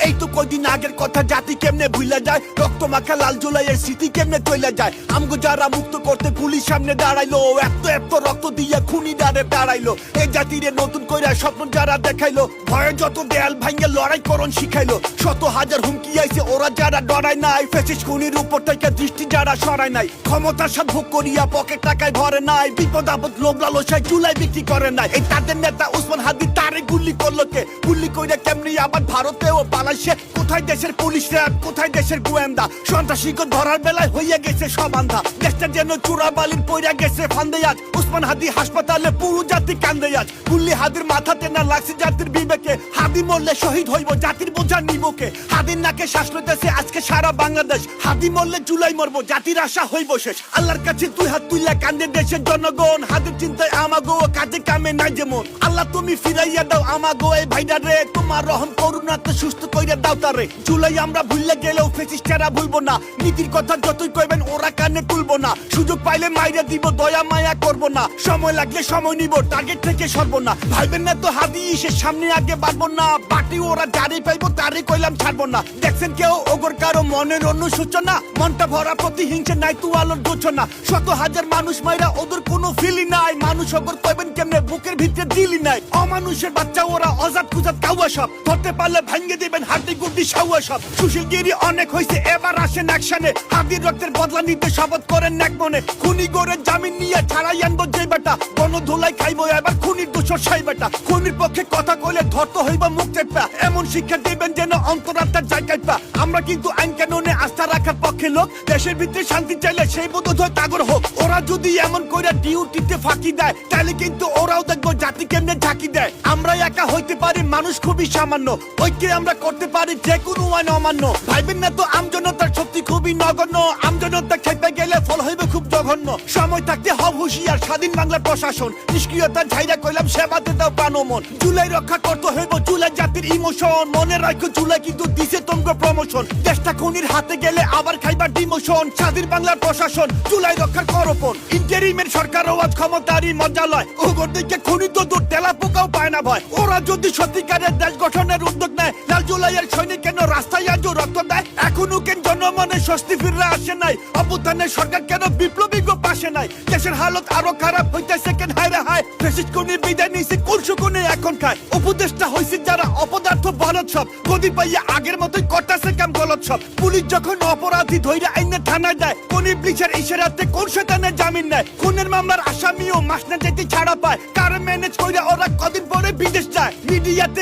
এই তো কয়দিন আগের কথা, জাতি কেমনে ভুলে যায়, রক্ত মাখা লাল জুলাইয়ের স্মৃতি কেমনে চলে যায়। আমগো যারা মুক্ত করতে পুলিশ সামনে দাঁড়াইলো, এত এত রক্ত দিয়ে খুনি দাঁড়ে দাঁড়াইলো। এই জাতিরে নতুন কইরা স্বপ্ন যারা দেখাইলো, ভয়ে যত দেয়াল ভাঙ্গে লড়াই করণ শিখাইলো। শত হাজার হুমকি আইছে, ওরা যারা ডরায় নাই, ফেসিস খুনির উপর থেকে দৃষ্টি যারা সরায় নাই, ক্ষমতার সাথে ভোগ করিয়া পকেট টাকায় ভরে নাই, বিপদ আপদ লোভ লালসায় চুলাই বিক্রি করে নাই। এই তাদের নেতা ওসমান হাদি তারে গুলি করলো কে, গুলি কইরা কেমনি আবার ভারতেও পালাইছে। কোথায় দেশের পুলিশরা, কোথায় দেশের গোয়েন্দা, সন্ত্রাসীকে ধরার বেলায় হইয়া গেছে সব আন্ধা। দেশটা যেন চোরাবালির পইরা গেছে ফান্দে আজ, ওসমান হাদি হাসপাতালে পুরো জাতি কান্দে আজ। গুলি হাদির মাথাতে না লাগছে জাতির বিবেকে, হাদি মরলে শহীদ হইব জাতির বোঝা নিবকে। হাদির নাকে শ্বাস লইতেছে আজকে সারা বাংলাদেশ, হাদি মরলে জুলাই মরবো জাতির আশা হইব শেষ। আল্লাহর কাছে দুই হাত তুইলা কান্দে দেশের জনগণ, হাদির চিন্তায় আমাগো কাজে কামে নাই যেমন। আল্লাহ তুমি ফিরাইয়া দাও আমাগো এই ভাইডা রে, তোমার রহম করুণাতে সুস্থ কইরা দাও তারে। জুলাই আমরা ভুললে গেলেও ফেসিস্টেরা ভুলবো না, নীতির কথা যতই কইবেন ওরা কানে তুলবো না। সুযোগ পাইলে মাইরা দিব, দয়া মায়া করবো না, সময় লাগলে সময় নিব, টার্গেট থেকে সরবো না। ভাইবেন না তো হাদি সে সামনে আগে বাড়বো না, বাটি ওরা যারে পাইবো তারে কইলাম ছাড়বো না। দেখছেন কেউ ওগর কারো মনের অনুসূচনা, মনটা ভরা প্রতিহিংসা নাই তু আলোর গোছনা। শত হাজার মানুষ মাইরা ওদের কোনো ফিলি নাই, মানুষ ওগর কইবেন কেমনে বুকের ভিতরে দিলি নাই। অমানুষের বাচ্চা ওরা অজাত কুজাত কাউয়া সব, ধরতে পারলে ভাঙ্গে দিবেন হাড্ডি গুড্ডি সাউয়া সব। সুশীলগিরি অনেক হইছে, এবার আসেন অ্যাকশনে, হাদির রক্তের বদলা নিতে শপথ করেন এক মনে। খুনি গড়ে জামিন নিয়ে ছাড়াই আনবো যে বেটা, গণধোলাই খাইবো এবার খুনির দোষর সাই বেটা। খুনির পক্ষে কথা কইলে ধরতে হইবা মুখ টেপা, এমন শিক্ষা দিবেন যেন অন্তরাত্মার জায়গায় পা। আমরা কিন্তু আইন কানুনে আস্থা রাখার পক্ষে লোক, দেশের ভিতরে শান্তি চাইলে সেই বোধ হয় তাগর হোক। ওরা যদি এমন কইরা ডিউটিতে ফাঁকি দেয়, তাহলে কিন্তু ওরাও দেখবো জাতি কেমনে ঝাঁকি দেয়। আমরা একা হইতে পারি মানুষ খুবই সামান্য, ঐক্যে আমরা করতে পারি যে কোনো আইন অমান্য। ভাইবেন না তো আমজনতার শক্তি খুবই নগণ্য, আমজনতা খেপে গেলে ফল হইবে খুব জঘন্য। সময় থাকতে হব হুঁশিয়ার, স্বাধীন বাংলার প্রশাসন, নিষ্ক্রিয়তা ঝাইরা কইলাম সেবাতে দাও প্রাণ মন। জুলাই রক্ষা করতে হইব জুলাই জাতির ইমোশন, মনে রাখো জুলাই কিন্তু দিছে তোমরা প্রমোশন। দেশটা খুনির হাতে গেলে আবার খাইবার ডিমোশন, স্বাধীন বাংলার প্রশাসন জুলাই রক্ষার করপন। ইন্টারিমের সরকার আওয়াজ ক্ষমতারই মজা লয়, ওগর দিকে খুনি তো দূর তেলা পোকাও পায় না ভয়। ওরা যদি সত্যিকারের দেশ গঠনের উদ্যোগ নেয়, লাল জুলাইয়ের সৈনিক কেন রাস্তায় আজও রক্ত দেয়। এখনো কেন জনমনে স্বস্তি ফিরে আসে নাই, অভ্যুত্থানের সরকার কেন বিপ্লবী গো পাশে নাই। দেশের হালত আরো খারাপ হইতেছে কেন হায় রে হায়, ফেসিস্ট খুনির বিদায় নিছে কোন সুকুনে এখন খায়। উপদেশটা হইছে যারা অপদার্থ বলদ সব, গদি পাইয়া আগের মতোই করতেছে কাম গলত সব। পুলিশ যখন অপরাধী ধইরা আইনে থানায় দেয়, কোন ইবলিশের ইশারাতে কোন শয়তানের জামিন নেয়। খুনের মামলার আসামিও মাস না যেতে ছাড়া পায়, কারণ ম্যানেজ কইরা ওরা কদিন পরে বিদেশ যায়। মিডিয়াতে